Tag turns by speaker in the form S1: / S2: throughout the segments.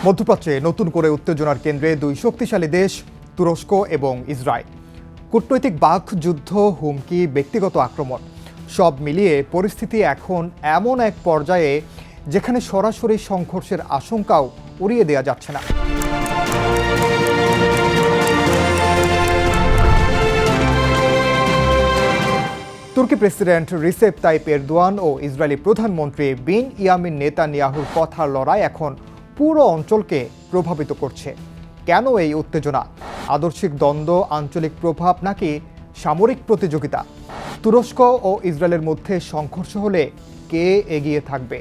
S1: মধ্যপ্রাচ্যে নতুন করে উত্তেজনার কেন্দ্রে দুই শক্তিশালী দেশ তুরস্ক এবং ইসরায়েল। কূটনৈতিক বাকযুদ্ধ, হুমকি, ব্যক্তিগত আক্রমণ সব মিলিয়ে পরিস্থিতি এখন এমন এক পর্যায়ে যেখানে সরাসরি সংঘর্ষের আশঙ্কাও উড়িয়ে দেওয়া যাচ্ছে না। তুর্কি প্রেসিডেন্ট রিসেপ তাইপ এরদোয়ান ও ইসরায়েলি প্রধানমন্ত্রী বেনিয়ামিন নেতানিয়াহুর কথার লড়াই এখন পুরো অঞ্চলকে প্রভাবিত করছে। কেন এই উত্তেজনা? আদর্শিক দ্বন্দ্ব, আঞ্চলিক প্রভাব নাকি সামরিক প্রতিযোগিতা? তুরস্ক ও ইসরায়েলের মধ্যে সংঘর্ষ হলে কে এগিয়ে থাকবে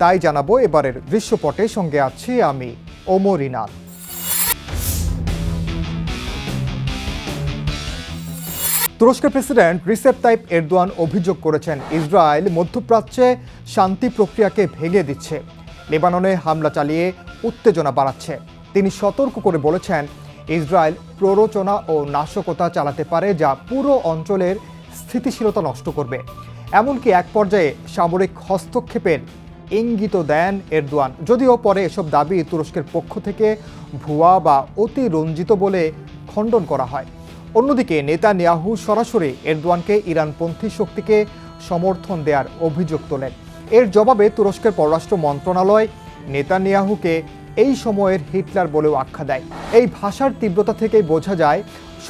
S1: তাই জানাবো এবারের দৃশ্যপটে। সঙ্গে আছি আমি ওমর ইনান। তুরস্কের প্রেসিডেন্ট রিসেপ তাইপ এরদোয়ান অভিযোগ করেছেন ইসরায়েল মধ্যপ্রাচ্যে শান্তি প্রক্রিয়াকে ভেঙে দিচ্ছে, লেবাননে হামলা চালিয়ে উত্তেজনা বাড়াচ্ছে। তিনি সতর্ক করে বলেছেন ইসরায়েল প্ররোচনা ও নাশকতা চালাতে পারে যা পুরো অঞ্চলের স্থিতিশীলতা নষ্ট করবে। এমনকি এক পর্যায়ে সামরিক হস্তক্ষেপের ইঙ্গিত দেন এরদোয়ান, যদিও পরে এসব দাবি তুরস্কের পক্ষ থেকে ভুয়া বা অতিরঞ্জিত বলে খণ্ডন করা হয়। অন্যদিকে নেতানিয়াহু সরাসরি এরদোয়ানকে ইরানপন্থী শক্তিকে সমর্থন দেওয়ার অভিযোগ তোলেন। এর জবাবে তুরস্কের পররাষ্ট্র মন্ত্রণালয় নেতানিয়াহুকে এই সময়ের হিটলার বলেও আখ্যা দেয়। এই ভাষার তীব্রতা থেকেই বোঝা যায়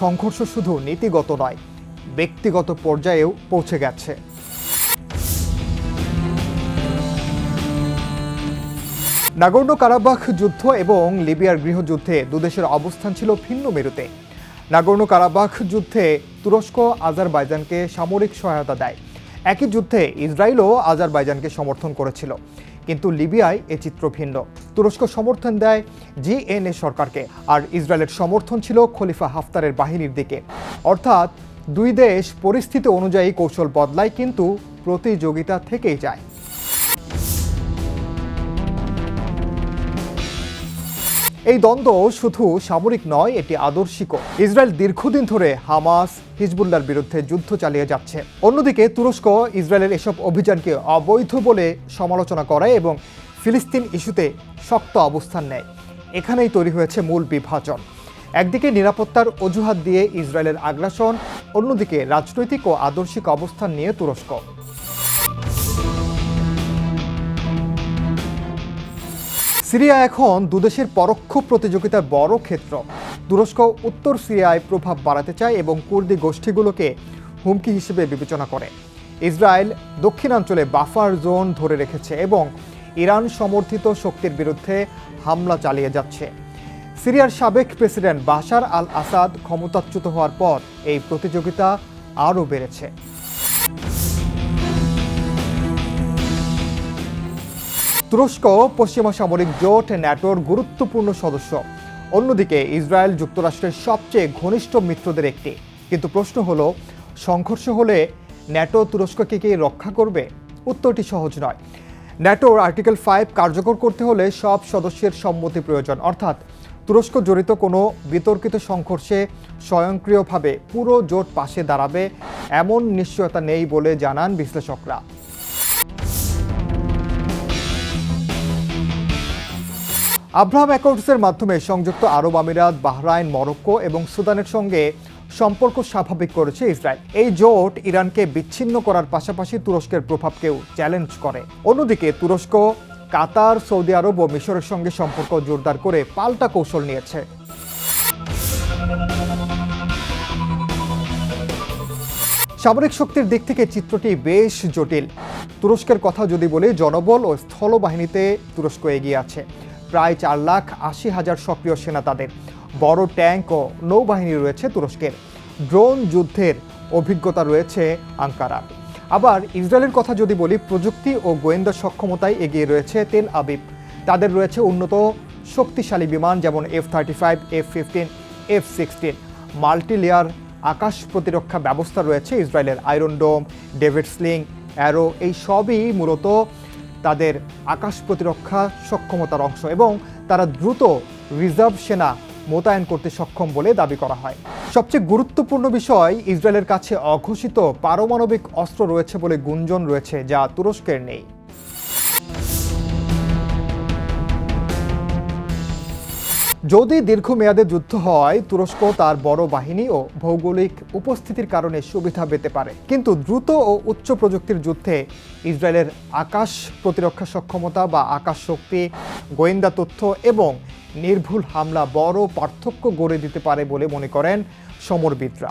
S1: সংঘর্ষ শুধু নীতিগত নয়, ব্যক্তিগত পর্যায়েও পৌঁছে গেছে। নাগোর্নো কারাবাখ যুদ্ধ এবং লিবিয়ার গৃহযুদ্ধে দুদেশের অবস্থান ছিল ভিন্ন মেরুতে। নাগোর্নো কারাবাখ যুদ্ধে তুরস্ক আজারবাইজানকে সামরিক সহায়তা দেয়। একই যুদ্ধে ইসরায়েলও আজারবাইজানকে সমর্থন করেছিল। কিন্তু লিবিয়ায় এ চিত্র ভিন্ন। তুরস্ক সমর্থন দেয় জিএনএ সরকারকে, আর ইসরায়েলের সমর্থন ছিল খলিফা হাফতারের বাহিনীর দিকে। অর্থাৎ দুই দেশ পরিস্থিতি অনুযায়ী কৌশল বদলায়, কিন্তু প্রতিযোগিতা থেকেই যায়। এই দ্বন্দ্ব শুধু সামরিক নয়, এটি আদর্শিক। ইসরায়েল দীর্ঘদিন ধরে হামাস, হিজবুল্লাহর বিরুদ্ধে যুদ্ধ চালিয়ে যাচ্ছে। অন্যদিকে তুরস্ক ইসরায়েলের এসব অভিযানকে অবৈধ বলে সমালোচনা করে এবং ফিলিস্তিন ইস্যুতে শক্ত অবস্থান নেয়। এখানেই তৈরি হয়েছে মূল বিভাজন। একদিকে নিরাপত্তার অজুহাত দিয়ে ইসরায়েলের আগ্রাসন, অন্যদিকে রাজনৈতিক ও আদর্শিক অবস্থান নিয়ে তুরস্ক। সিরিয়া এখন দুদেশের পরোক্ষ প্রতিযোগিতার বড় ক্ষেত্র। তুরস্ক উত্তর সিরিয়ায় প্রভাব বাড়াতে চায় এবং কুর্দি গোষ্ঠীগুলোকে হুমকি হিসেবে বিবেচনা করে। ইসরায়েল দক্ষিণাঞ্চলে বাফার জোন ধরে রেখেছে এবং ইরান সমর্থিত শক্তির বিরুদ্ধে হামলা চালিয়ে যাচ্ছে। সিরিয়ার সাবেক প্রেসিডেন্ট বাশার আল আসাদ ক্ষমতাচ্যুত হওয়ার পর এই প্রতিযোগিতা আরও বেড়েছে। তুরস্ক পশ্চিমা সামরিক জোট ন্যাটোর গুরুত্বপূর্ণ সদস্য। অন্যদিকে ইসরায়েল যুক্তরাষ্ট্রের সবচেয়ে ঘনিষ্ঠ মিত্রদের একটি। কিন্তু প্রশ্ন হলো, সংঘর্ষ হলে ন্যাটো তুরস্ককে কি রক্ষা করবে? উত্তরটি সহজ নয়। ন্যাটোর আর্টিকেল 5 কার্যকর করতে হলে সব সদস্যের সম্মতি প্রয়োজন। অর্থাৎ তুরস্ক জড়িত কোনো বিতর্কিত সংঘর্ষে স্বয়ংক্রিয়ভাবে পুরো জোট পাশে দাঁড়াবে এমন নিশ্চয়তা নেই বলে জানান বিশ্লেষকরা। আব্রাহাম অ্যাকর্ডসের মাধ্যমে সংযুক্ত আরব আমিরাত, বাহরাইন, মরক্কো এবং সুদানের সঙ্গে সম্পর্ক স্বাভাবিক করেছে ইসরায়েল। এই জোট ইরানকে বিচ্ছিন্ন করার পাশাপাশি তুরস্কের প্রভাবকেও চ্যালেঞ্জ করে। অন্যদিকে তুরস্ক কাতার, সৌদি আরব ও মিশরের সঙ্গে সম্পর্ক জোরদার করে পাল্টা কৌশল নিয়েছে। সামরিক শক্তির দিক থেকে চিত্রটি বেশ জটিল। তুরস্কের কথা যদি বলি, জনবল ও স্থলবাহিনীতে তুরস্ক এগিয়ে আছে। প্রায় 4,80,000 সক্রিয় সেনা তাদের। বড় ট্যাঙ্ক ও নৌবাহিনী রয়েছে তুরস্কের। ড্রোন যুদ্ধের অভিজ্ঞতা রয়েছে আঙ্কারার। আবার ইসরায়েলের কথা যদি বলি, প্রযুক্তি ও গোয়েন্দা সক্ষমতায় এগিয়ে রয়েছে তেল আবিব। তাদের রয়েছে উন্নত শক্তিশালী বিমান যেমন F-35, F-15, F-16। Multi layer আকাশ প্রতিরক্ষা ব্যবস্থা রয়েছে ইসরায়েলের। আয়রন ডোম, ডেভিড স্লিং, অ্যারো, এই সবই মূলত তাদের আকাশ প্রতিরক্ষা সক্ষমতার অংশ এবং তারা দ্রুত রিজার্ভ সেনা মোতায়েন করতে সক্ষম বলে দাবি করা হয়। সবচেয়ে গুরুত্বপূর্ণ বিষয়, ইসরায়েলের কাছে অঘোষিত পারমাণবিক অস্ত্র রয়েছে বলে গুঞ্জন রয়েছে, যা তুরস্কের নেই। যদি দীর্ঘমেয়াদে যুদ্ধ হয়, তুরস্ক তার বড় বাহিনী ও ভৌগোলিক উপস্থিতির কারণে সুবিধা পেতে পারে। কিন্তু দ্রুত ও উচ্চ প্রযুক্তির যুদ্ধে ইসরায়েলের আকাশ প্রতিরক্ষা সক্ষমতা বা আকাশ শক্তি, গোয়েন্দা তথ্য এবং নির্ভুল হামলা বড় পার্থক্য গড়ে দিতে পারে বলে মনে করেন সমরবিদরা।